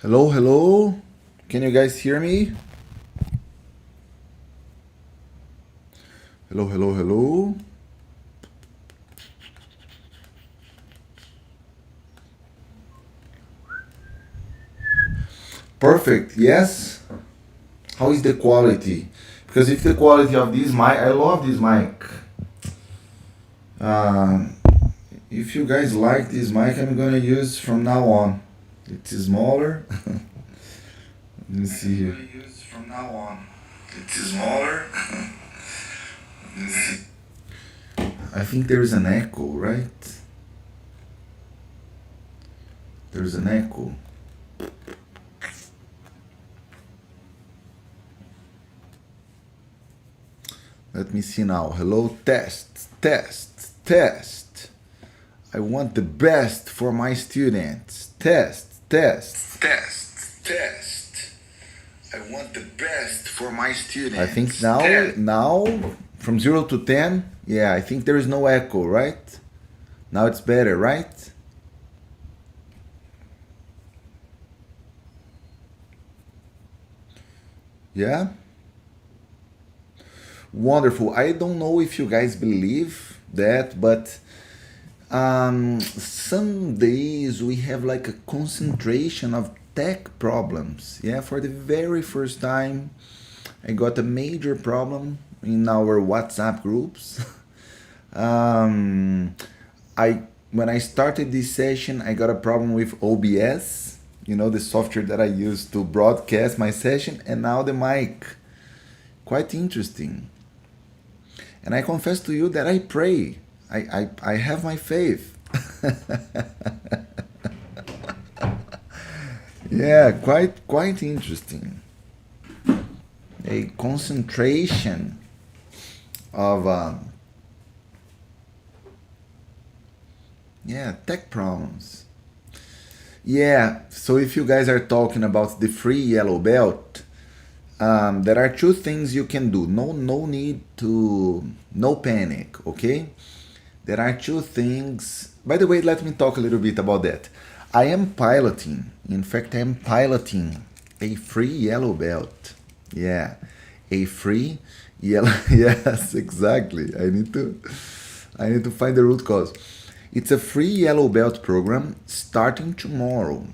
Hello, hello. Can you guys hear me? Hello, hello, hello. Perfect. Yes. How is the quality? Because if the quality of this mic, I love this mic. Uh, if you guys like this mic, I'm gonna use from now on. It's smaller. Let me see here. I'm gonna use from now on. It's smaller. Let me see. I think there is an echo, right? There's an echo. Let me see now. Hello, test, test, test. I want the best for my students. Test, test, test, test. I want the best for my students. I think now, from 0 to 10, yeah, I think there is no echo, right? Now it's better, right? Yeah? Wonderful. I don't know if you guys believe that, but some days we have like a concentration of tech problems. Yeah, for the very first time, I got a major problem in our WhatsApp groups. um, I when I started this session, I got a problem with OBS. You know, the software that I use to broadcast my session, and now the mic. Quite interesting. And I confess to you that I pray. I have my faith. Yeah, quite interesting. A concentration of yeah, tech problems. Yeah, so if you guys are talking about the free yellow belt, there are two things you can do. No need to, no panic, okay? There are two things. By the way, let me talk a little bit about that. I am piloting. In fact, I am piloting a free yellow belt. Yeah, a free yellow. Yes, exactly. I need to find the root cause. It's a free yellow belt program starting tomorrow.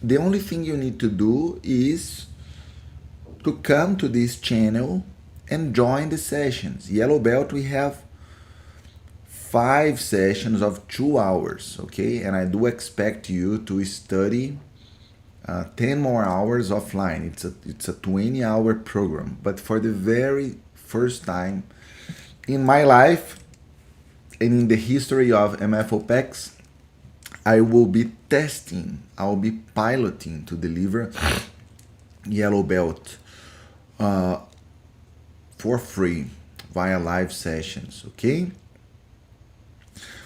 The only thing you need to do is to come to this channel and join the sessions. Yellow belt, we have 5 sessions of 2 hours, okay? And I do expect you to study 10 more hours offline. It's a 20-hour program. But for the very first time in my life and in the history of MFOPEX, I will be testing, I will be piloting to deliver yellow belt for free via live sessions, okay?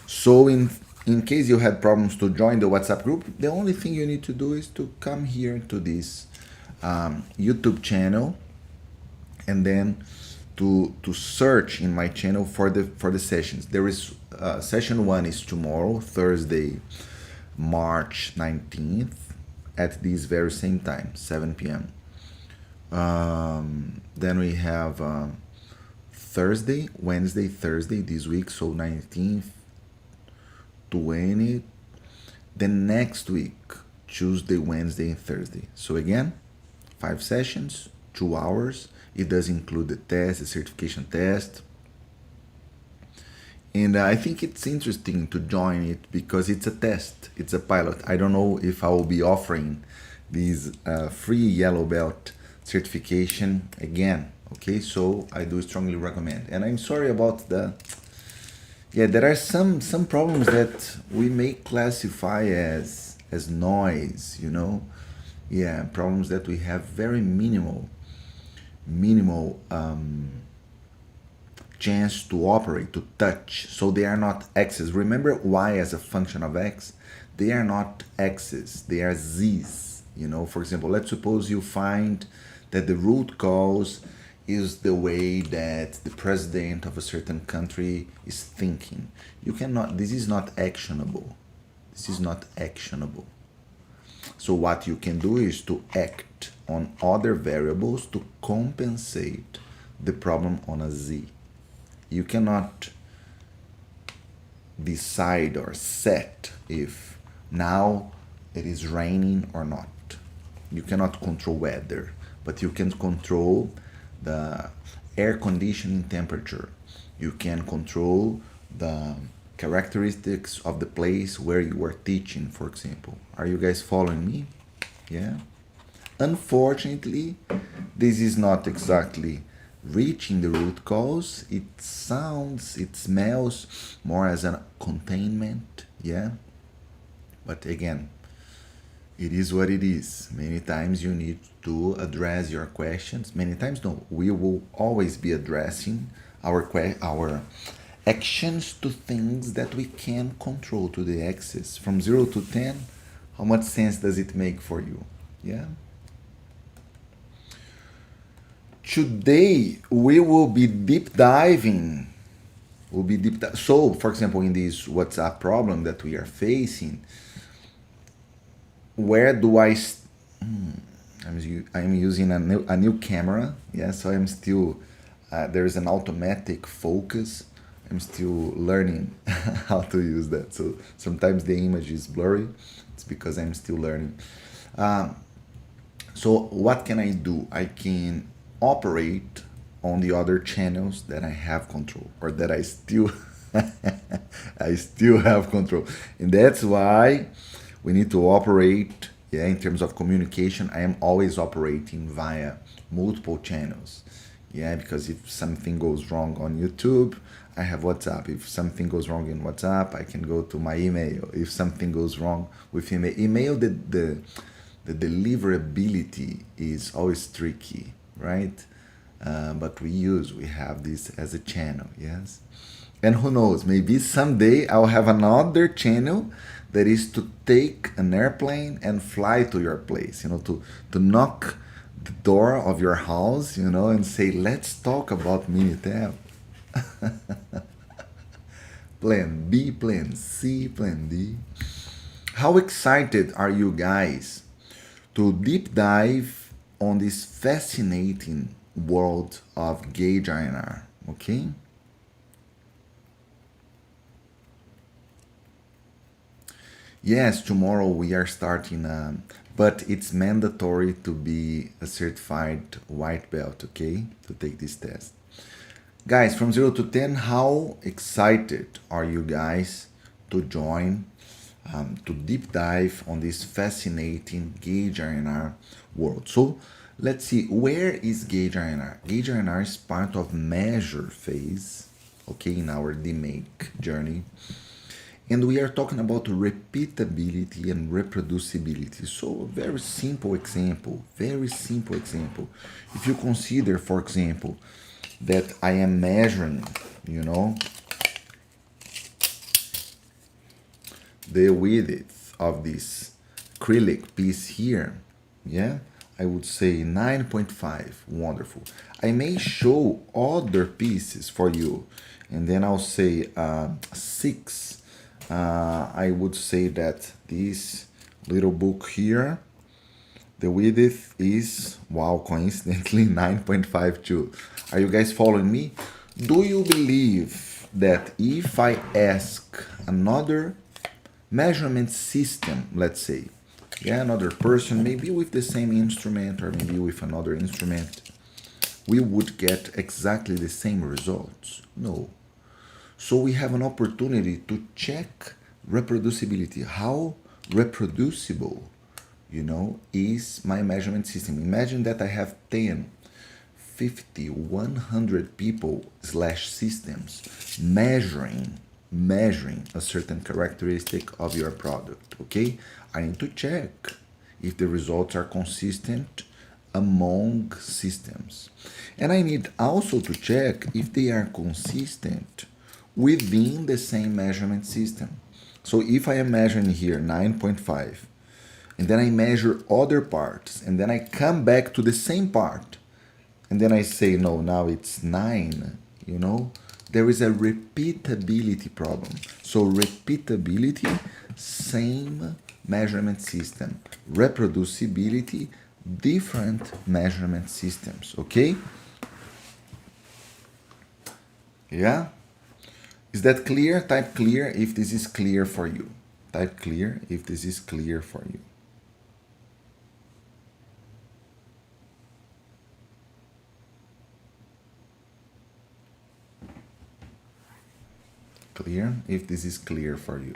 So in case you had problems to join the WhatsApp group, the only thing you need to do is to come here to this YouTube channel and then to search in my channel for the sessions. There is session 1 is tomorrow, Thursday, March 19th at this very same time, 7 p.m. Then we have Thursday, Wednesday, Thursday this week, so 19th, 20th. Then next week, Tuesday, Wednesday, and Thursday. So again, 5 sessions, 2 hours. It does include the test, the certification test. And I think it's interesting to join it because it's a test, it's a pilot. I don't know if I will be offering this free yellow belt certification again. Okay, so I do strongly recommend. And I'm sorry about yeah, there are some problems that we may classify as noise, you know. Yeah, problems that we have very minimal chance to operate, to touch. So they are not x's. Remember y as a function of x? They are not x's, they are z's. You know, for example, let's suppose you find that the root cause is the way that the president of a certain country is thinking. You cannot, this is not actionable. This is not actionable. So what you can do is to act on other variables to compensate the problem on a z. You cannot decide or set if now it is raining or not. You cannot control weather, but you can control the air conditioning temperature. You can control the characteristics of the place where you are teaching, for example. Are you guys following me? Yeah. Unfortunately, this is not exactly reaching the root cause. It sounds, it smells more as a containment, yeah. But again, it is what it is. Many times you need to address your questions. Many times, no, we will always be addressing our actions to things that we can control, to the axis. From 0 to 10, how much sense does it make for you? Yeah. Today we will be deep diving. So, for example, in this WhatsApp problem that we are facing, where do I'm using a new camera, yeah, so I'm still, there's an automatic focus. I'm still learning how to use that. So sometimes the image is blurry. It's because I'm still learning. So what can I do? I can operate on the other channels that I have control, or that I still I still have control. And that's why we need to operate, yeah, in terms of communication. I am always operating via multiple channels. Yeah, because if something goes wrong on YouTube, I have WhatsApp. If something goes wrong in WhatsApp, I can go to my email. If something goes wrong with email, the deliverability is always tricky, right? But we have this as a channel, yes? And who knows, maybe someday I'll have another channel that is to take an airplane and fly to your place, to knock the door of your house, and say, let's talk about Minitab. Plan B, plan C, plan D. How excited are you guys to deep dive on this fascinating world of Gage R&R, okay? Yes, tomorrow we are starting, but it's mandatory to be a certified white belt, okay, to take this test. Guys, from 0 to 10, how excited are you guys to join, to deep dive on this fascinating Gage R&R world? So let's see, where is Gage R&R? Gage R&R is part of measure phase, okay, in our DMake journey. And we are talking about repeatability and reproducibility. So very simple example, very simple example. If you consider, for example, that I am measuring, the width of this acrylic piece here, yeah, I would say 9.5, wonderful. I may show other pieces for you, and then I'll say 6. I would say that this little book here, the width is, wow, coincidentally 9.52. Are you guys following me? Do you believe that if I ask another measurement system, let's say, yeah, another person, maybe with the same instrument or maybe with another instrument, we would get exactly the same results? No. So we have an opportunity to check reproducibility. How reproducible, is my measurement system? Imagine that I have 10, 50, 100 people / systems measuring a certain characteristic of your product, okay? I need to check if the results are consistent among systems. And I need also to check if they are consistent within the same measurement system. So if I am measuring here 9.5, and then I measure other parts, and then I come back to the same part, and then I say, no, now it's 9, there is a repeatability problem. So repeatability, same measurement system. Reproducibility, different measurement systems, okay? Yeah? Is that clear? Type clear if this is clear for you. Type clear if this is clear for you. Clear if this is clear for you.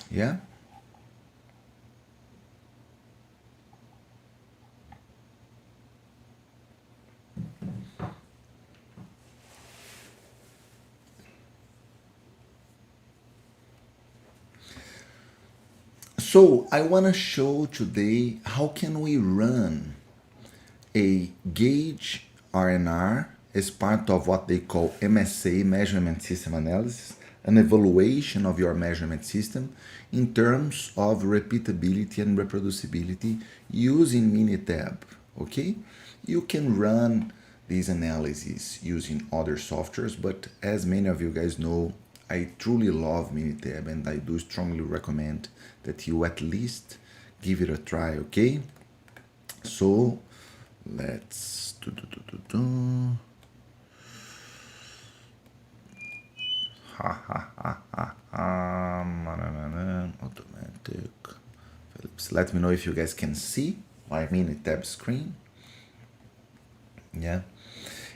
Yeah? So I want to show today how can we run a Gage R&R as part of what they call MSA, Measurement System Analysis, an evaluation of your measurement system in terms of repeatability and reproducibility using Minitab, okay? You can run these analyses using other softwares, but as many of you guys know, I truly love Minitab and I do strongly recommend that you at least give it a try, okay? So let's automatic. Phillips. Let me know if you guys can see my Minitab screen. Yeah.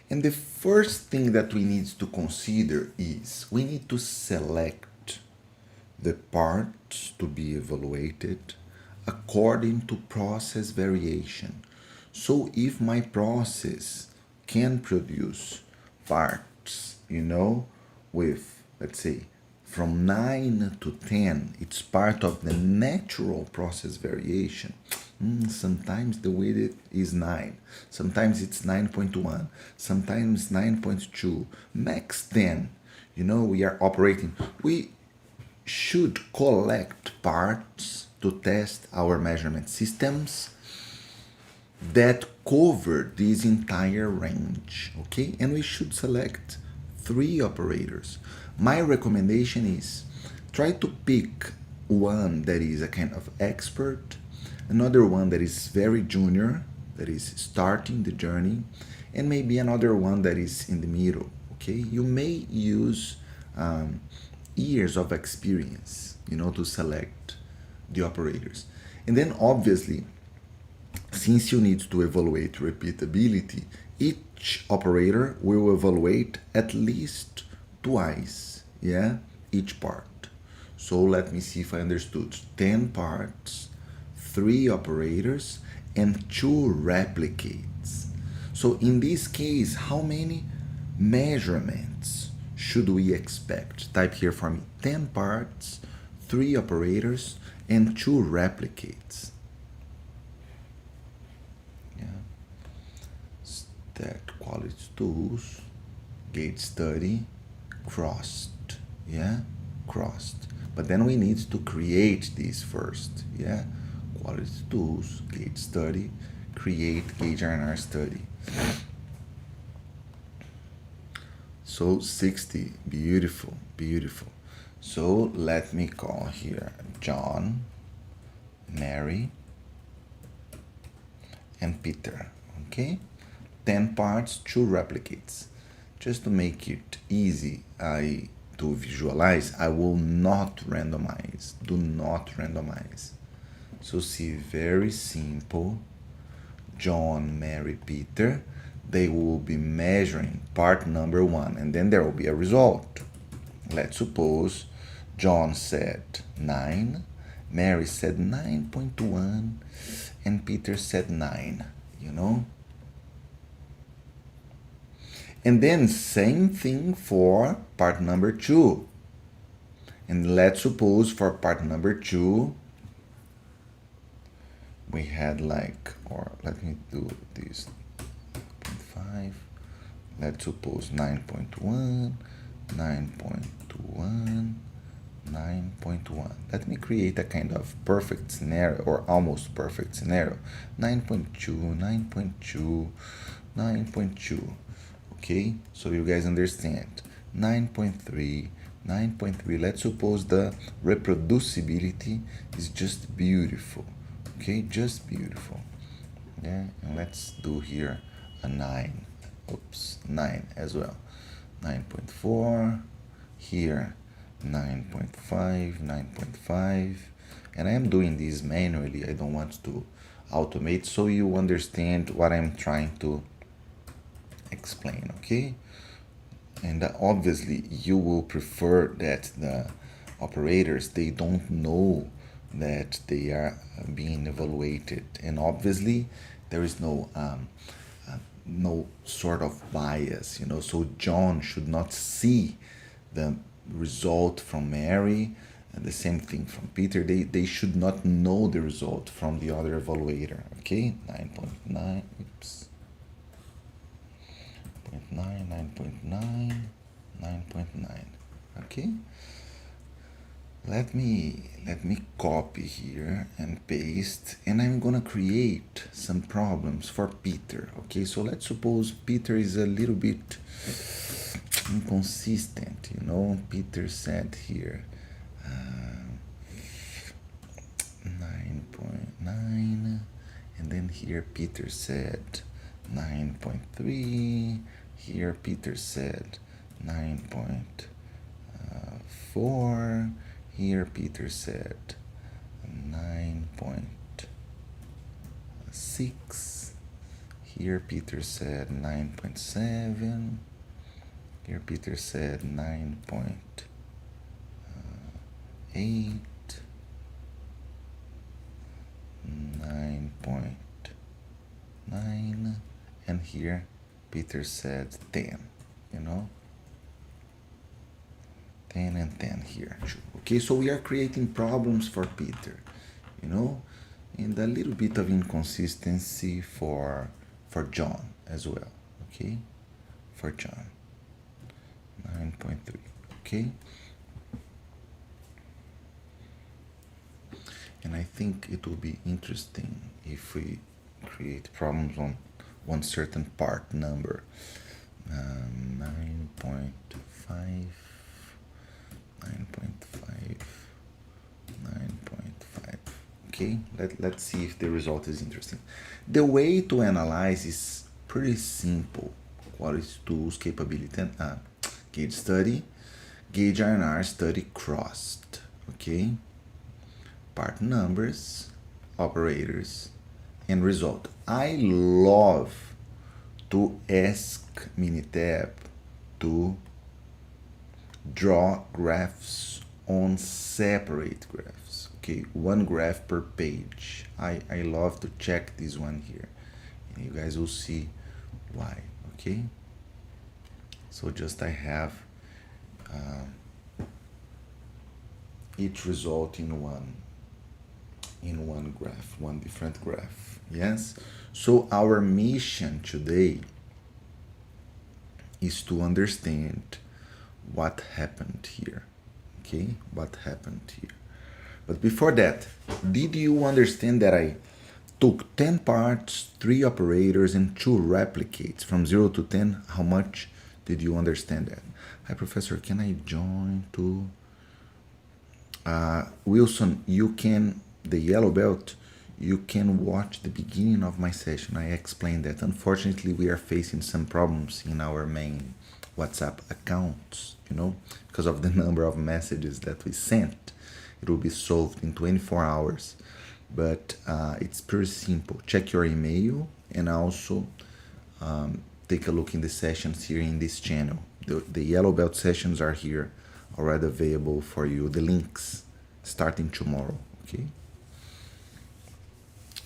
And the first thing that we need to consider is we need to select the parts to be evaluated according to process variation. So if my process can produce parts, with, let's say, from 9 to 10, it's part of the natural process variation. Sometimes the weight is 9, sometimes it's 9.1, sometimes 9.2, max 10. We are operating. We should collect parts to test our measurement systems that cover this entire range, okay? And we should select 3 operators. My recommendation is try to pick one that is a kind of expert, another one that is very junior, that is starting the journey, and maybe another one that is in the middle, okay? You may use years of experience, to select the operators. And then obviously, since you need to evaluate repeatability, each operator will evaluate at least twice, yeah, each part. So let me see if I understood. 10 parts, 3 operators, and 2 replicates. So in this case, how many measurements should we expect? Type here for me. 10 parts, 3 operators, and 2 replicates. Yeah. Stacked quality tools, gauge study, crossed. Yeah, crossed. But then we need to create these first. Yeah, quality tools, gauge study, create Gage R&R study. So 60, beautiful, beautiful. So let me call here John, Mary, and Peter, okay? 10 parts, 2 replicates. Just to make it easy to visualize, I will not randomize. Do not randomize. So see, very simple. John, Mary, Peter, they will be measuring part number 1, and then there will be a result. Let's suppose John said 9, Mary said 9.1, and Peter said 9, And then same thing for part number 2. And let's suppose for part number 2, we had let me do this, 0.5. Let's suppose 9.1, 9.1, 9.1. Let me create a kind of perfect scenario or almost perfect scenario. 9.2, 9.2, 9.2. Okay, so you guys understand. 9.3, 9.3. Let's suppose the reproducibility is just beautiful. Okay, just beautiful. Yeah, and let's do here a 9. Oops, 9 as well. 9.4 here, 9.5, 9.5, and I am doing this manually. I don't want to automate, so you understand what I'm trying to explain. Okay, and obviously you will prefer that the operators, they don't know that they are being evaluated, and obviously there is no sort of bias, so John should not see the result from Mary, and the same thing from Peter. They should not know the result from the other evaluator. Okay, 9.9, oops, 9.9, 9.9, 9.9. Okay, let me copy here and paste, and I'm gonna create some problems for Peter. Okay, so let's suppose Peter is a little bit inconsistent. Peter said here 9.9, and then here Peter said 9.3. Here Peter said 9.4. Here Peter said 9.6. Here Peter said 9.7. Here Peter said 9.8. 9.9, and here Peter said 10, 10 and 10 here. Okay, so we are creating problems for Peter, and a little bit of inconsistency for John as well. Okay, for John 9.3. Okay, and I think it will be interesting if we create problems on one certain part number. 9.5, 9.5, 9.5. Okay, let's see if the result is interesting. The way to analyze is pretty simple. Quality tools, capability, and Gage study, Gage R&R study crossed. Okay, part numbers, operators, and result. I love to ask Minitab to draw graphs on separate graphs. Okay, one graph per page. I love to check this one here, and you guys will see why. Okay, so just I have each result in one graph, one different graph. Yes, so our mission today is to understand what happened here. Okay, what happened here. But before that, did you understand that I took 10 parts, 3 operators, and 2 replicates from 0 to 10? How much did you understand that? Hi, Professor, can I join to... Wilson, you can, the yellow belt, you can watch the beginning of my session. I explained that. Unfortunately, we are facing some problems in our main WhatsApp accounts, because of the number of messages that we sent. It will be solved in 24 hours, but it's pretty simple. Check your email and also take a look in the sessions here in this channel. The yellow belt sessions are here already available for you. The links starting tomorrow. Okay.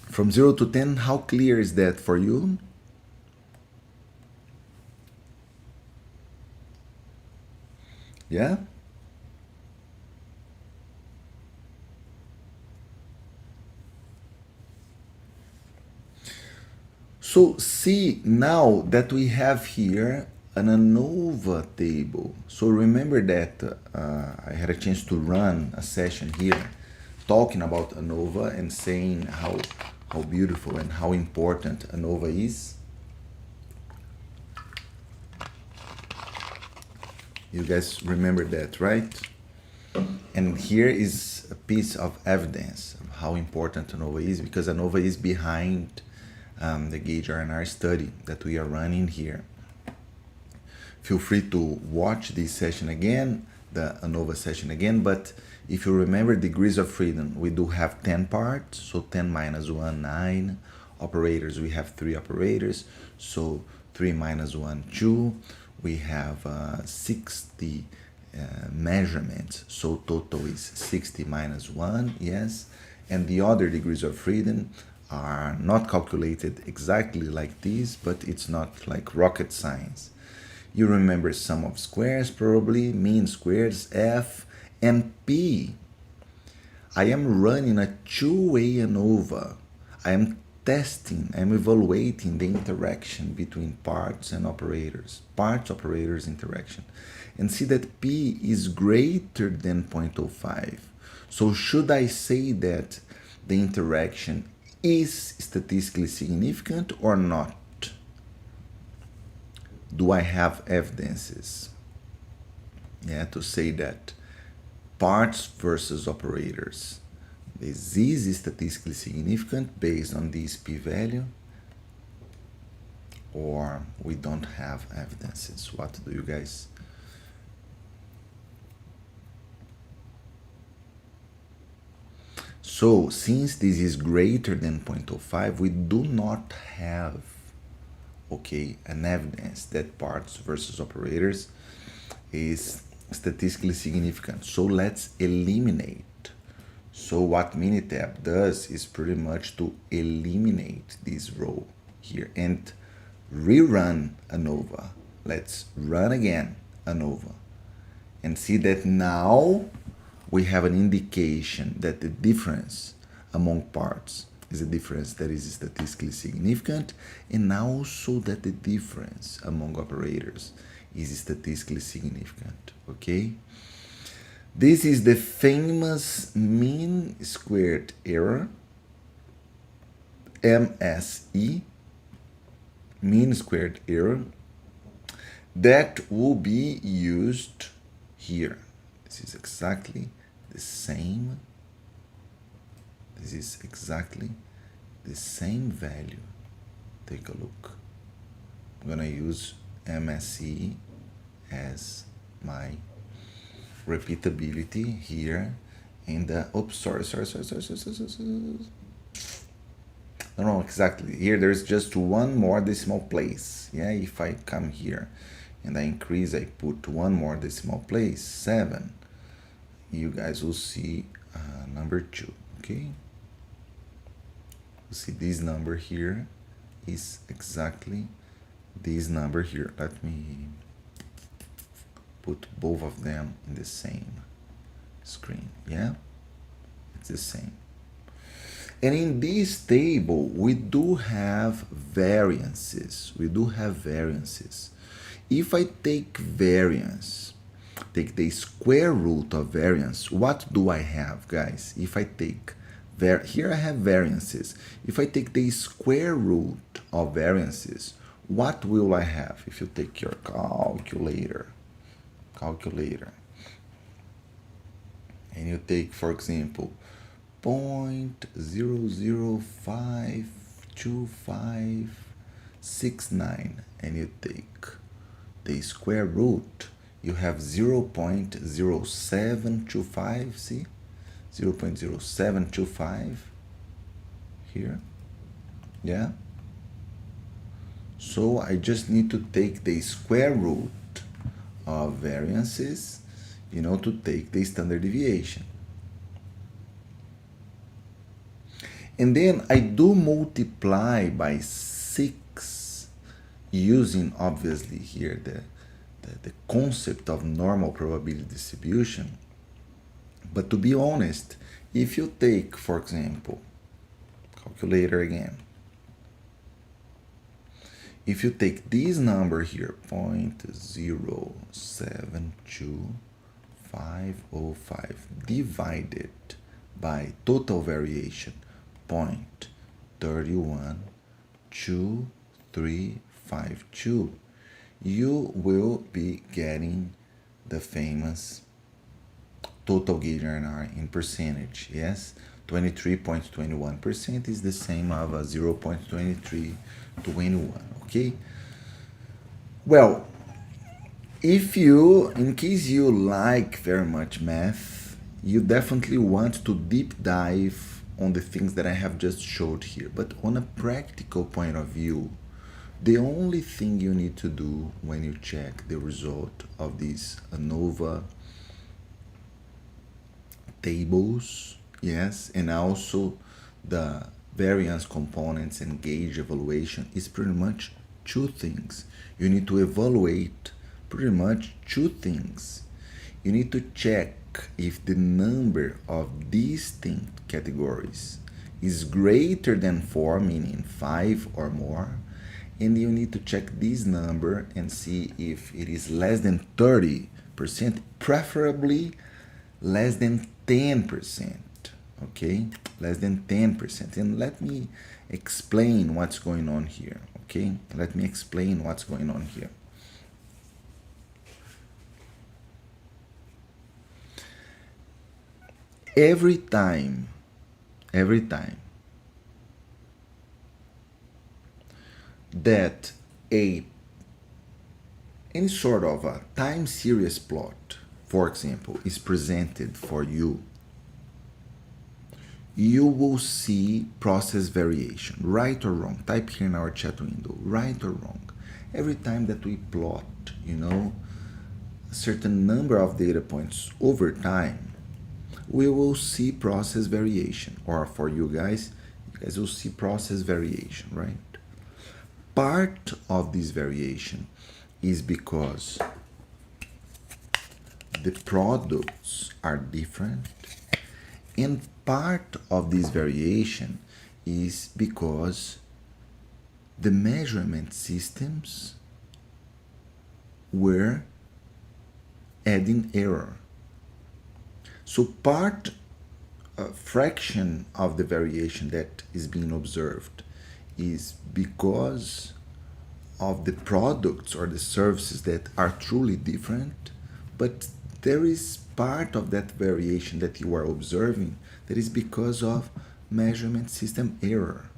From 0 to 10, how clear is that for you? Yeah? So see now that we have here an ANOVA table. So remember that I had a chance to run a session here talking about ANOVA and saying how beautiful and how important ANOVA is. You guys remember that, right? And here is a piece of evidence of how important ANOVA is, because ANOVA is behind the Gage R&R study that we are running here. Feel free to watch this session again, the ANOVA session again, but if you remember degrees of freedom, we do have 10 parts, so 10 minus 1, 9. Operators, we have 3 operators, so 3 minus 1, 2. We have 60 measurements, so total is 60 minus 1, yes. And the other degrees of freedom are not calculated exactly like this, but it's not like rocket science. You remember sum of squares probably, mean squares, f, and p. I am running a two-way ANOVA. I am testing, I'm evaluating the interaction between parts and operators, parts-operators interaction, and see that p is greater than 0.05. So should I say that the interaction is statistically significant or not? Do I have evidences, to say that parts versus operators, this is statistically significant based on this p-value, or we don't have evidences? What do you guys? So since this is greater than 0.05, we do not have, an evidence that parts versus operators is statistically significant. So let's eliminate. So what Minitab does is pretty much to eliminate this row here and rerun ANOVA. Let's run again ANOVA and see that now we have an indication that the difference among parts is a difference that is statistically significant, and also that the difference among operators is statistically significant, okay? This is the famous mean squared error, MSE, mean squared error, that will be used here. This is exactly the same. This is exactly the same value. Take a look. I'm gonna use MSE as my repeatability here in the, oops, sorry. No, exactly. Here there's just one more decimal place. Yeah, if I come here and I increase, I put one more decimal place, 7, you guys will see number 2, okay? You see this number here is exactly this number here. Let me put both of them in the same screen, yeah? It's the same. And in this table, we do have variances. If I take variance, take the square root of variance, what do I have, guys? If I take, here I have variances. If I take the square root of variances, what will I have? If you take your calculator, and you take, for example, 0.0052569, and you take the square root, you have 0.0725, see? 0.0725 here, yeah? So I just need to take the square root of variances, to take the standard deviation. And then I do multiply by 6 using, obviously, here the concept of normal probability distribution. But to be honest, if you take, for example, calculator again, if you take this number here, 0.072505 divided by total variation, 0.312352, you will be getting the famous total Gage R&R in percentage, yes? 23.21% is the same of a 0.2321, okay? Well, if you, in case you like very much math, you definitely want to deep dive on the things that I have just showed here. But on a practical point of view, the only thing you need to do when you check the result of these ANOVA tables, yes, and also the variance components and gauge evaluation is pretty much two things. You need to evaluate pretty much two things. You need to check if the number of distinct categories is greater than 4, meaning 5 or more, and you need to check this number and see if it is less than 30%, preferably less than 10%, okay? Less than 10%. And let me explain what's going on here, okay? Let me explain what's going on here. Every time that any sort of a time series plot, for example, is presented for you, you will see process variation, right or wrong. Type here in our chat window, right or wrong. Every time that we plot, a certain number of data points over time, we will see process variation. Or for you guys will see process variation, right? Part of this variation is because the products are different, and part of this variation is because the measurement systems were adding error. So a fraction of the variation that is being observed is because of the products or the services that are truly different, but there is part of that variation that you are observing that is because of measurement system error.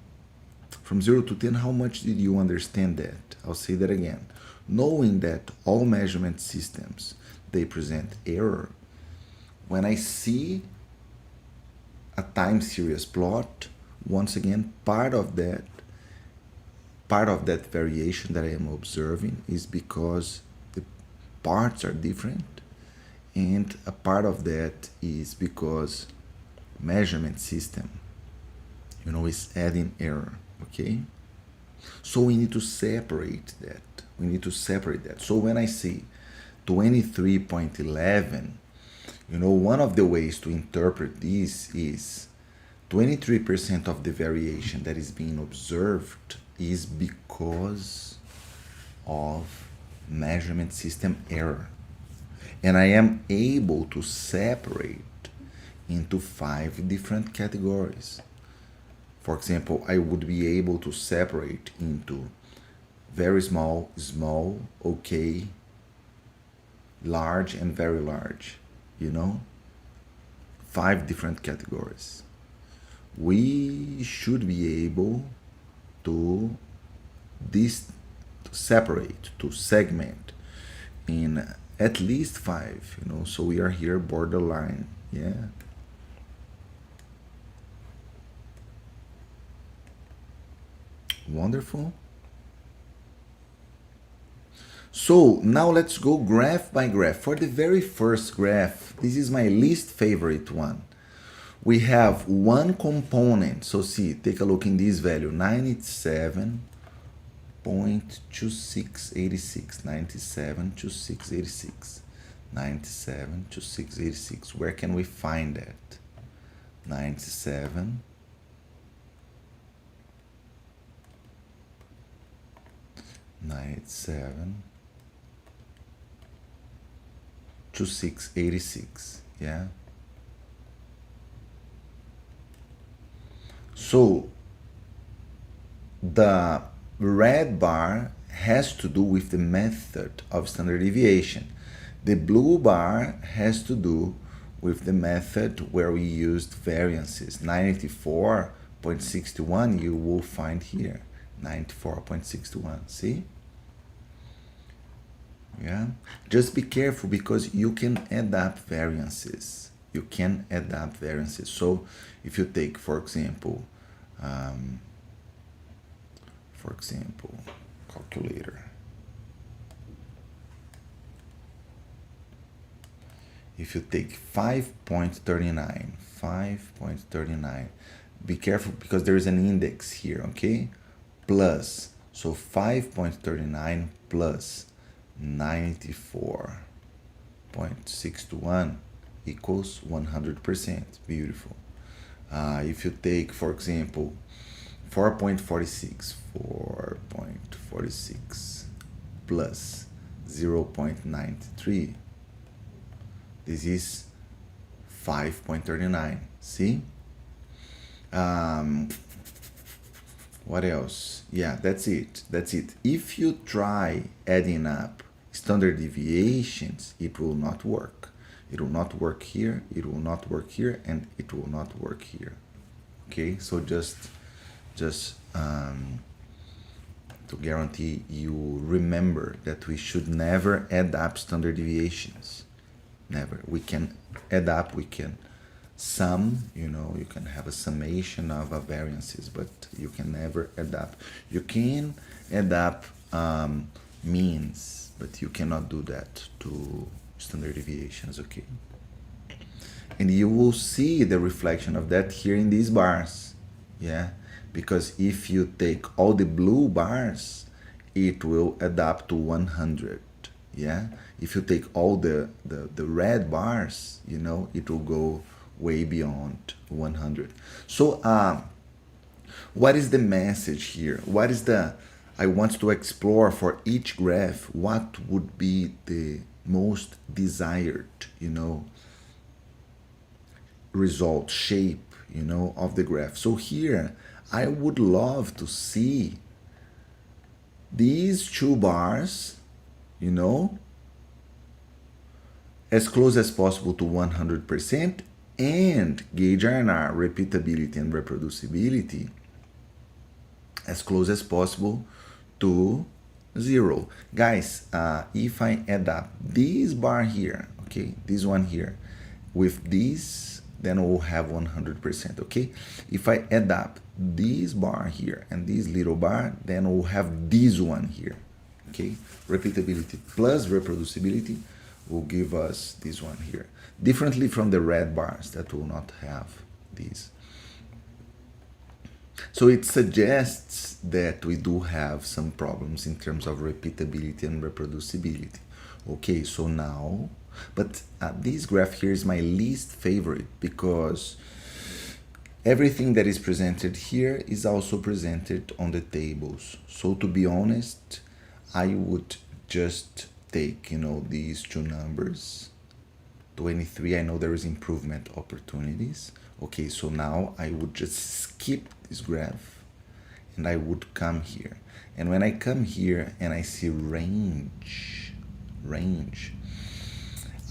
From 0 to 10, how much did you understand that? I'll say that again. Knowing that all measurement systems, they present error, when I see a time series plot, once again, part of that variation that I am observing is because the parts are different, and a part of that is because measurement system, is adding error, okay? So we need to separate that. So when I see 23.11, one of the ways to interpret this is 23% of the variation that is being observed is because of measurement system error. And I am able to separate into 5 different categories. For example, I would be able to separate into very small, small, okay, large, and very large, 5 different categories. We should be able to separate, to segment in at least 5, so we are here borderline, yeah. Wonderful. So now let's go graph by graph. For the very first graph, this is my least favorite one. We have one component. So see, take a look in this value, 97.2686, 97.2686, 97.2686. Where can we find that? 97. 97 to 686. Yeah. So the red bar has to do with the method of standard deviation. The blue bar has to do with the method where we used variances. 94.61 you will find here. 94.61. See? Yeah. Just be careful because you can add up variances. You can add up variances. So if you take, for example, calculator. If you take 5.39, be careful because there is an index here, okay? Plus, so 5.39 plus 94.61 equals 100%. Beautiful. If you take, for example, 4.46 plus 0.93, this is 5.39. See? What else? Yeah, that's it. If you try adding up standard deviations, it will not work. It will not work here, it will not work here, and it will not work here. Okay, so just to guarantee you remember that we should never add up standard deviations. Never. We can add up, we can sum, you can have a summation of variances, but you can never add up. You can add up means, but you cannot do that to standard deviations, okay? And you will see the reflection of that here in these bars, yeah? Because if you take all the blue bars, it will add up to 100, yeah? If you take all the red bars, it will go way beyond 100. So what is the message here? What is I want to explore for each graph, what would be the most desired, result, shape, of the graph. So here, I would love to see these two bars, as close as possible to 100%, and Gage R&R repeatability and reproducibility as close as possible to 0. Guys, if I add up this bar here, okay, this one here, with this, then we'll have 100%, okay? If I add up this bar here and this little bar, then we'll have this one here, okay? Repeatability plus reproducibility will give us this one here. Differently from the red bars that will not have these. So it suggests that we do have some problems in terms of repeatability and reproducibility. Okay, so now, but this graph here is my least favorite because everything that is presented here is also presented on the tables. So to be honest, I would just take, these two numbers. 23, I know there is improvement opportunities. Okay, so now I would just skip this graph and I would come here. And when I come here and I see range,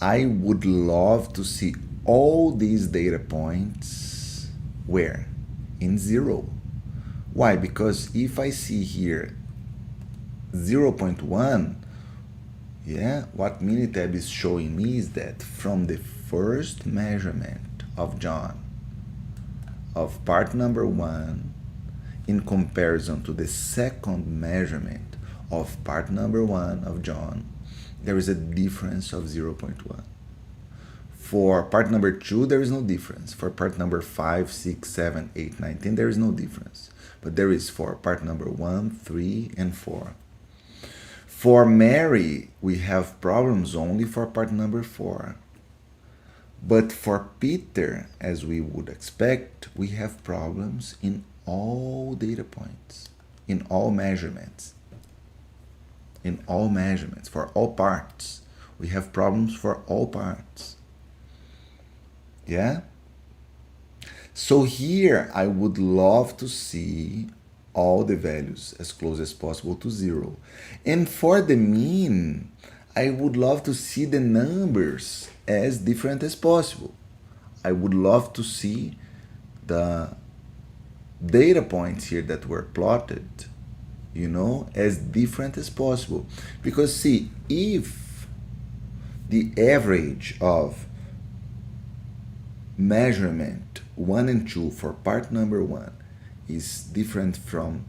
I would love to see all these data points where? In 0. Why? Because if I see here 0.1, yeah, what Minitab is showing me is that from the first measurement of John, of part number 1, in comparison to the second measurement of part number 1 of John, there is a difference of 0.1. For part number 2, there is no difference. For part number 5, 6, 7, 8, 9, 10, there is no difference. But there is for part number 1, 3, and 4. For Mary, we have problems only for part number 4. But for Peter, as we would expect, we have problems in all data points, in all measurements. in all measurements, for all parts. We have problems for all parts. Yeah? So here I would love to see all the values as close as possible to 0. And for the mean, I would love to see the numbers as different as possible. I would love to see the data points here that were plotted, as different as possible. Because see, if the average of measurement 1 and 2 for part number 1 is different from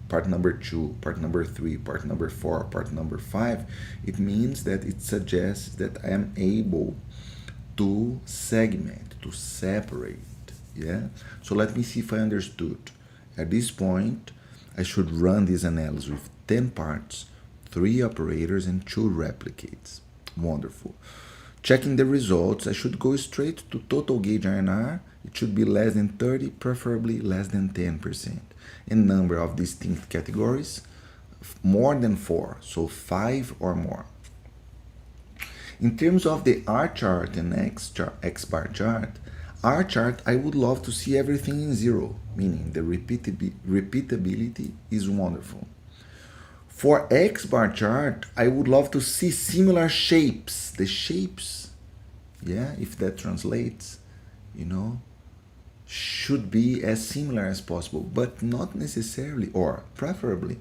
part number 2, part number 3, part number 4, part number 5, it means that it suggests that I am able to segment, to separate. Yeah? So let me see if I understood. At this point, I should run this analysis with 10 parts, 3 operators, and 2 replicates. Wonderful. Checking the results, I should go straight to total gauge R&R. It should be less than 30, preferably less than 10%. And number of distinct categories, more than 4, so 5 or more. In terms of the R chart and Xbar chart, R chart, I would love to see everything in 0, meaning the repeatability is wonderful. For Xbar chart, I would love to see similar shapes. The shapes, yeah, if that translates, should be as similar as possible, but not necessarily, or preferably,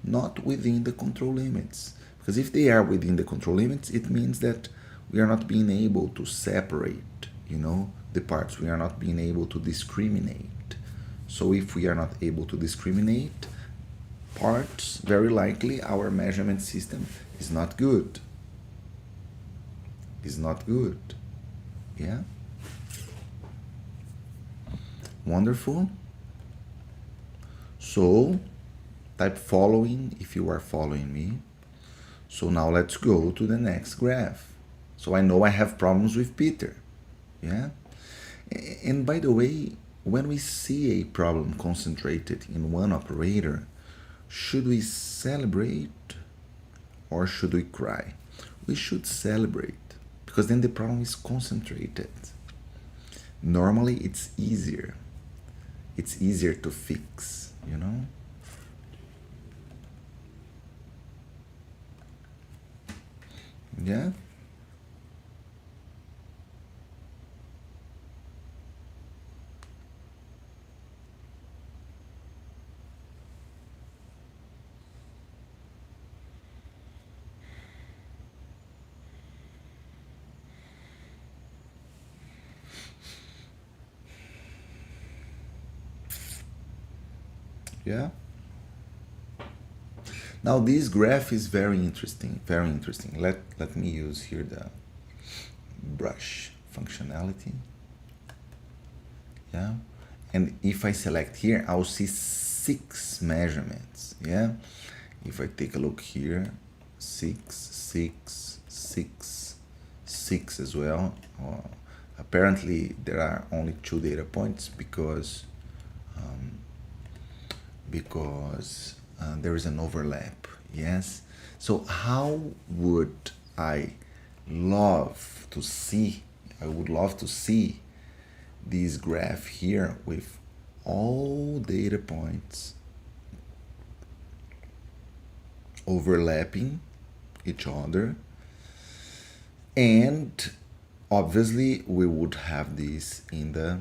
not within the control limits. Because if they are within the control limits, it means that we are not being able to separate, the parts. We are not being able to discriminate. So if we are not able to discriminate parts, very likely our measurement system is not good. Is not good. Yeah? Wonderful. So, type following if you are following me. So now let's go to the next graph. So I know I have problems with Peter. Yeah? And by the way, when we see a problem concentrated in one operator, should we celebrate or should we cry? We should celebrate, because then the problem is concentrated. Normally it's easier. It's easier to fix, Yeah? Yeah? Now this graph is very interesting, very interesting. Let me use here the brush functionality. Yeah? And if I select here, I'll see 6 measurements. Yeah? If I take a look here, 6, 6, 6, 6 as well. Apparently there are only 2 data points because there is an overlap. Yes. So how would I love to see? I would love to see this graph here with all data points overlapping each other, and obviously we would have this in the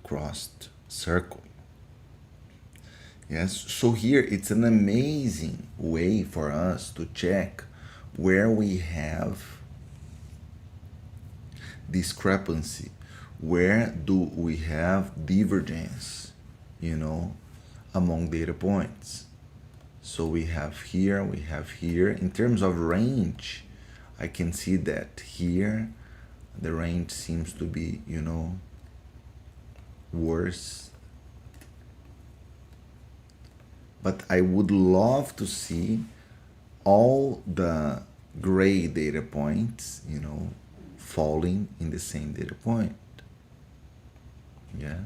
crossed circle. Yes, so here it's an amazing way for us to check where we have discrepancy, where do we have divergence, among data points. So we have here, in terms of range, I can see that here the range seems to be, worse. But I would love to see all the gray data points, falling in the same data point. Yeah.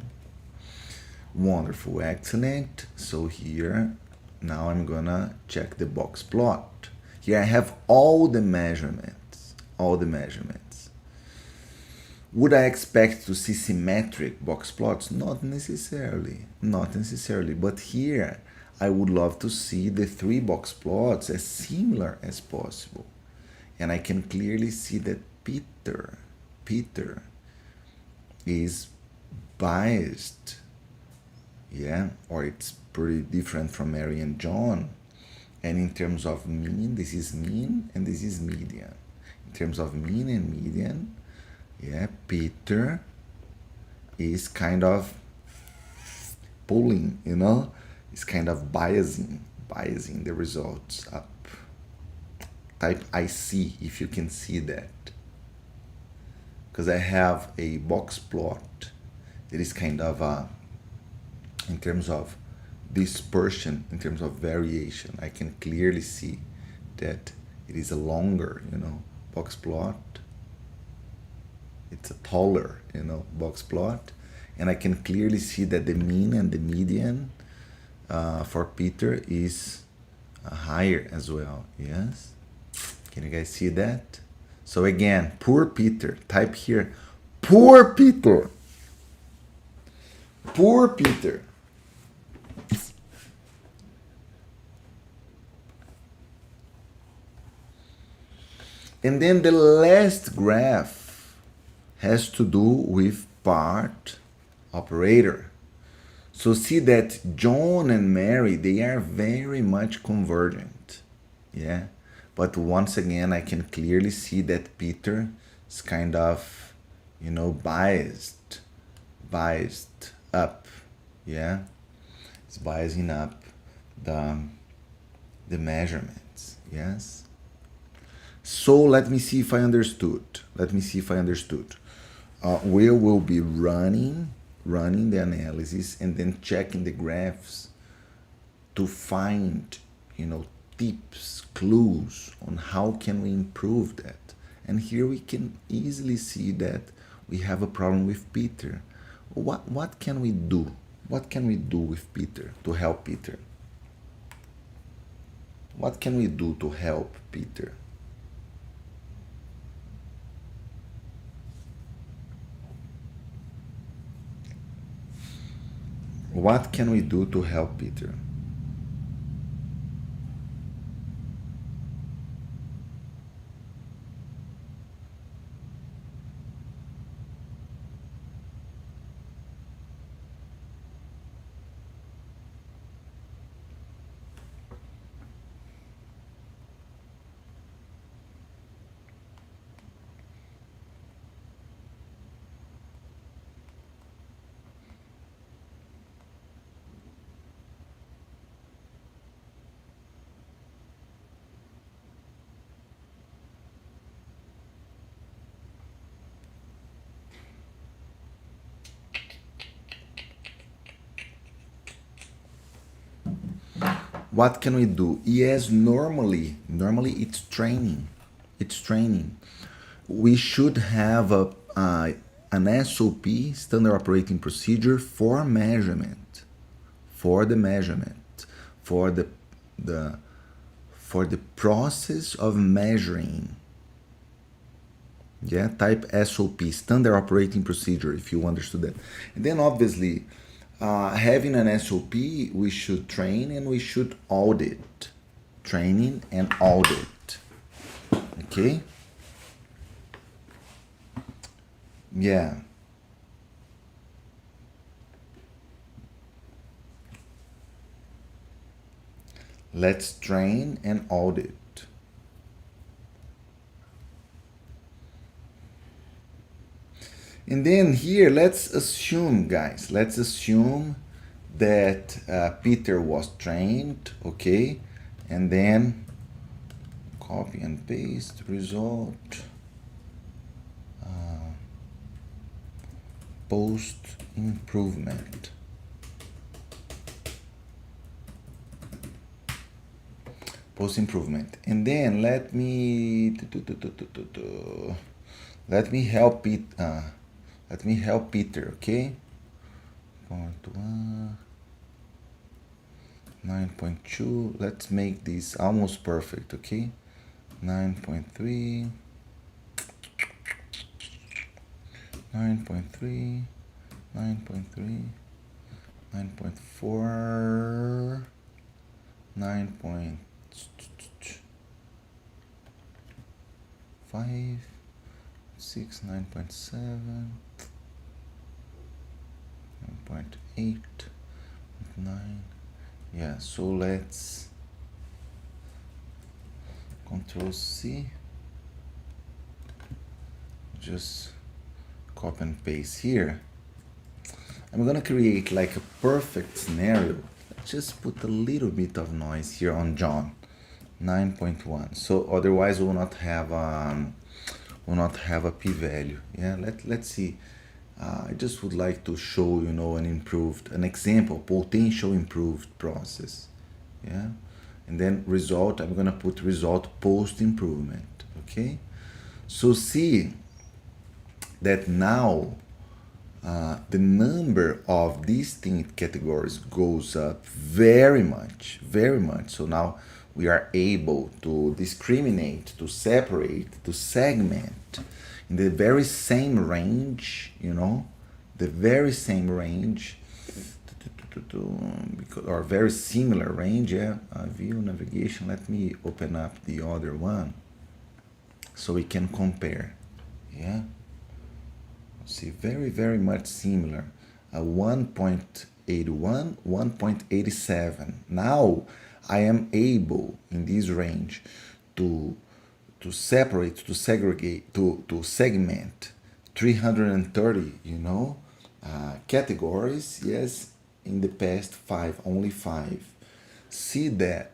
Wonderful, excellent. So here Now I'm gonna check the box plot. Here I have all the measurements, all the measurements. Would I expect to see symmetric box plots? Not necessarily, not necessarily. But here I would love to see the three box plots as similar as possible. And I can clearly see that Peter is biased, yeah, or it's pretty different from Mary and John. And in terms of mean, this is mean and this is median. In terms of mean and median, yeah, Peter is kind of pulling, is kind of biasing the results up. Type IC if you can see that. Because I have a box plot that is kind of in terms of dispersion, in terms of variation, I can clearly see that it is a longer, box plot. It's a taller, box plot. And I can clearly see that the mean and the median for Peter is higher as well, yes? Can you guys see that? So again, poor Peter. Type here, poor Peter. Poor Peter. And then the last graph has to do with part operator. So see that John and Mary, they are very much convergent. Yeah. But once again, I can clearly see that Peter is kind of, biased up. Yeah. It's biasing up the measurements. Yes. So let me see if I understood. We will be running the analysis and then checking the graphs to find, tips, clues on how can we improve that. And here we can easily see that we have a problem with Peter. What can we do? What can we do with Peter to help Peter? What can we do to help Peter? What can we do to help Peter? What can we do? Yes, normally it's training. It's training. We should have an SOP, standard operating procedure, for measurement, for the measurement, for the process of measuring. Yeah, type SOP, standard operating procedure, if you understood that. And then obviously, having an SOP, we should train and we should audit. Training and audit. Okay? Yeah. Let's train and audit. And then here, let's assume, guys, that Peter was trained, okay? And then copy and paste result, post improvement. Post improvement. And then let me help it. Let me help Peter, okay? 9.2. Let's make this almost perfect, okay? 9.3, 9.3, 9.3, 9.4, 9.5, 6, 9.7, 9.8, 9. Yeah, so let's Control C, just copy and paste here. I'm gonna create like a perfect scenario. Let's just put a little bit of noise here on John, 9.1. So otherwise we'll not have a p-value. Yeah, let's see. I just would like to show, you know, an example, potential improved process. Yeah, and then result, I'm gonna put result post improvement. Okay, so see that now the number of distinct categories goes up very much, very much. So now we are able to discriminate, to separate, to segment in the very same range, you know, the very same range, or very similar range. Yeah, view navigation. Let me open up the other one so we can compare. Yeah. See, very, very much similar. 1.81, 1.87. Now I am able in this range to separate, to segregate, to segment 330, you know, categories. Yes, in the past five, only five. See that.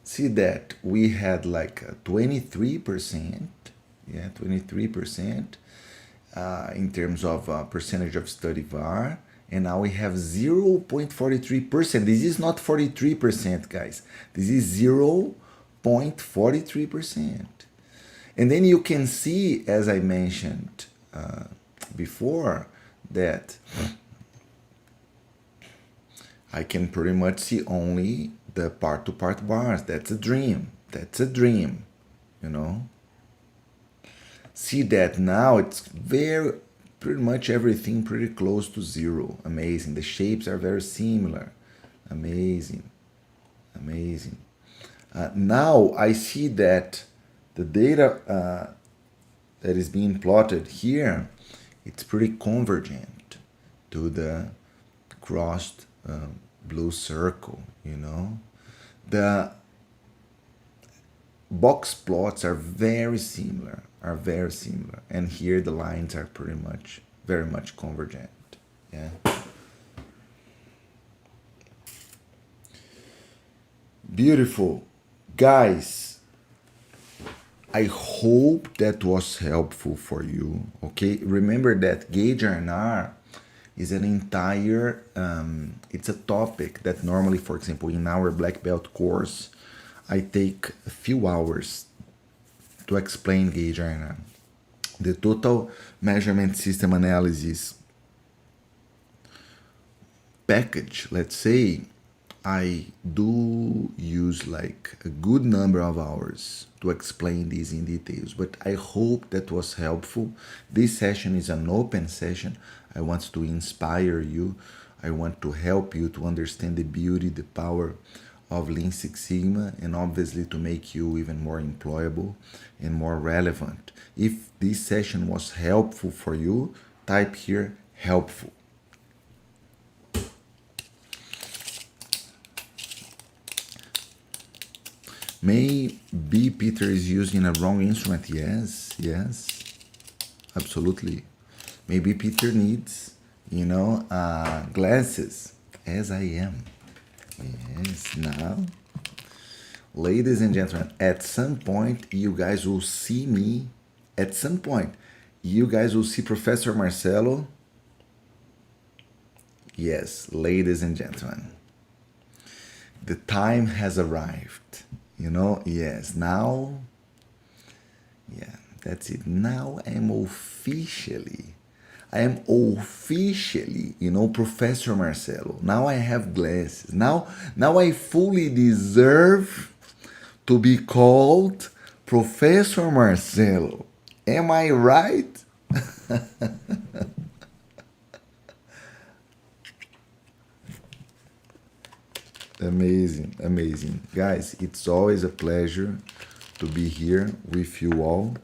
See that we had like 23%, yeah, 23% in terms of percentage of study VAR, and now we have 0.43%. This is not 43%, guys. This is 0.43%. And then you can see, as I mentioned before, that I can pretty much see only the part-to-part bars. That's a dream. That's a dream, you know. See that now it's pretty much everything pretty close to zero. Amazing. The shapes are very similar. Amazing. Amazing. Now I see that the data that is being plotted here, it's pretty convergent to the crossed blue circle, you know. The box plots are very similar, and here the lines are pretty much, very much convergent. Yeah. Beautiful. Guys, I hope that was helpful for you. Okay, remember that Gage R&R is an entire, it's a topic that normally, for example, in our black belt course, I take a few hours to explain Gage R&R. The total measurement system analysis package, let's say, I do use like a good number of hours to explain this in details, but I hope that was helpful. This session is an open session. I want to inspire you. I want to help you to understand the beauty, the power of Lean Six Sigma, and obviously to make you even more employable and more relevant. If this session was helpful for you, type here helpful. Maybe Peter is using a wrong instrument. Yes, absolutely. Maybe Peter needs, you know, glasses, as I am. Yes, now, ladies and gentlemen, at some point, you guys will see me. At some point, you guys will see Professor Marcelo. Yes, ladies and gentlemen. The time has arrived. You know, yes, now, yeah, that's it. Now I am officially, Professor Marcelo. Now I have glasses. Now I fully deserve to be called Professor Marcelo. Am I right? Amazing, amazing. Guys, it's always a pleasure to be here with you all.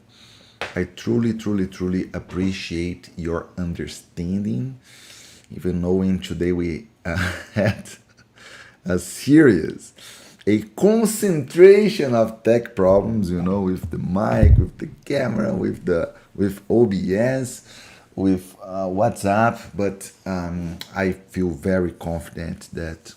I truly, truly, truly appreciate your understanding, even knowing today we had a serious, a concentration of tech problems, with the mic, with the camera, with OBS, with WhatsApp. But I feel very confident that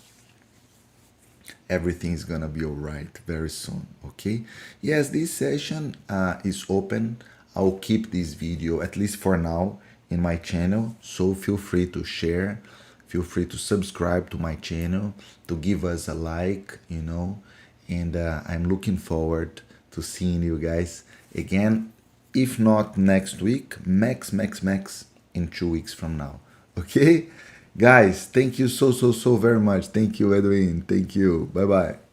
everything's gonna be all right very soon. Okay, yes, this session is open. I'll keep this video, at least for now, in my channel, so feel free to share, feel free to subscribe to my channel, to give us a like, and I'm looking forward to seeing you guys again, if not next week, max in 2 weeks from now. Okay, guys, thank you so very much. Thank you, Edwin. Thank you. Bye bye.